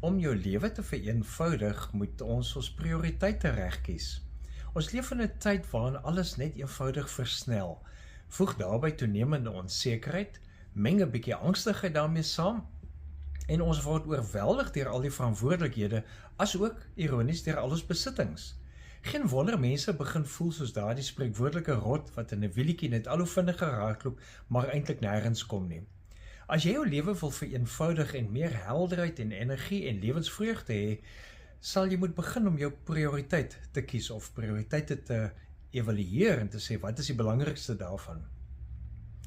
Om jou lewe te vereenvoudig, moet ons prioriteite reg kies. Ons leef in 'n tyd waarin alles net eenvoudig versnel. Voeg daarby toenemende onsekerheid, meng 'n bietjie angstigheid daarmee saam, en ons word oorweldig deur al die verantwoordelikhede, asook ironies deur al ons besittings. Geen wonder mense begin voel soos daardie spreekwoordelike rot wat in 'n wielietjie net al hoe vinniger hardloop, maar eintlik nêrens kom nie. As jy jou lewe wil vereenvoudig en meer helderheid en energie en lewensvreugde hê, sal jy moet begin om jou prioriteit te kies of prioriteite te evalueer en te sê wat is die belangrikste daarvan.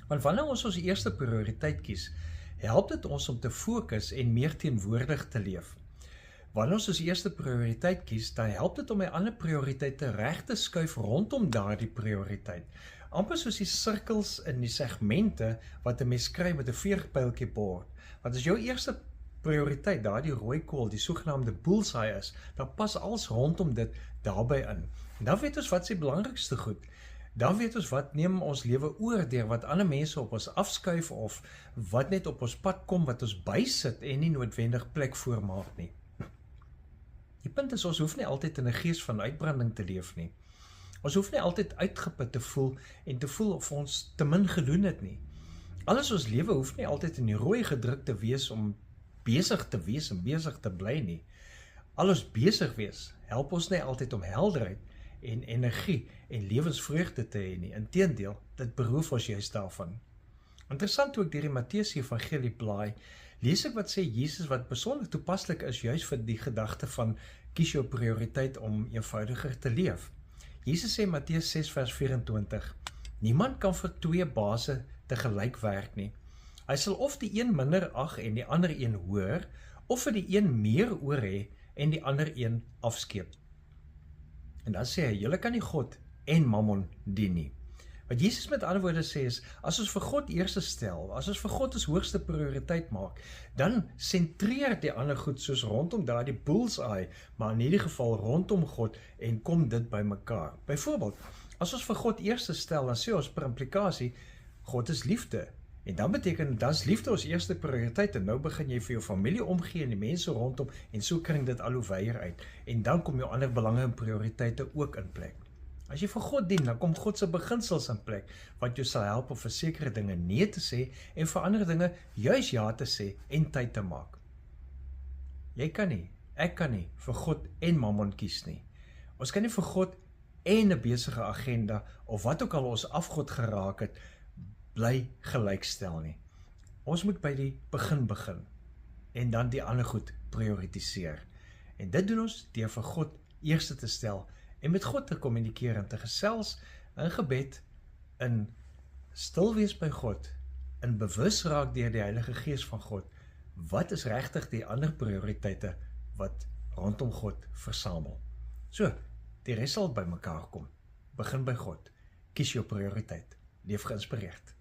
Want wanneer ons ons eerste prioriteit kies, help dit ons om te fokus en meer teenwoordig te leef. Wanneer ons eerste prioriteit kies, dan help dit om my ander prioriteite reg te skuif rondom daardie prioriteit. Amper soos die sirkels in die segmente wat 'n mens kry met 'n veerpyltjie bord. Want as jou eerste prioriteit daardie rooi kool, die sogenaamde bullseye is, dan pas alles rondom dit daarbey in. En dan weet ons wat is die belangrikste goed. Dan weet ons wat neem ons lewe oor deur wat ander mense op ons afskuif of wat net op ons pad kom wat ons bysit en nie noodwendig plek voormaak nie. Die punt is, ons hoef nie altyd in 'n gees van uitbranding te leef nie. Ons hoef nie altyd uitgeput te voel en te voel of ons te min gedoen het nie. Alles ons lewe hoef nie altyd in die rooi gedruk te wees om besig te wees en besig te bly nie. Al ons besig wees, help ons nie altyd om helderheid en energie en lewensvreugde te hê nie. Inteendeel, dit beroof ons juist daarvan. Interessant hoe ek deur die Matteus Evangelie blaai, lees ek wat sê Jesus wat besonder toepaslik is juist vir die gedagte van kies jou prioriteit om eenvoudiger te leef. Jesus sê Matteus 6 vers 24, niemand kan vir twee baase tegelyk werk nie. Hy sal of die een minder ag en die ander een hoër, of vir die een meer oor hê en die ander een afskeep. En dan sê hy, julle kan nie God en Mammon dien nie. Wat Jesus met ander woorde sê is, as ons vir God eerste stel, as ons vir God as hoogste prioriteit maak, dan sentreer die ander goed soos rondom daardie bullseye, maar in hierdie geval rondom God en kom dit by mekaar. Byvoorbeeld, as ons vir God eerste stel, dan sê ons per implikasie, God is liefde. En dan beteken, dan is liefde ons eerste prioriteit, en nou begin jy vir jou familie omgee en die mense rondom, en so kring dit al hoe weier uit. En dan kom jou ander belange en prioriteite ook in plek. As jy vir God dien, dan kom God se beginsels in plek, wat jou sal help om vir sekere dinge nee te sê, en vir ander dinge juis ja te sê, en tyd te maak. Jy kan nie, ek kan nie, vir God en Mammon kies nie. Ons kan nie vir God en 'n besige agenda, of wat ook al ons afgod geraak het, bly gelykstel nie. Ons moet by die begin, en dan die ander goed prioritiseer. En dit doen ons deur vir God eerste te stel, en met God te kommunikeer en te gesels in gebed, in stil wees by God, in bewus raak deur die Heilige Gees van God, wat is regtig die ander prioriteite wat rondom God versamel. So, die res sal by mekaar kom. Begin by God. Kies jou prioriteit. Leef geïnspireerd.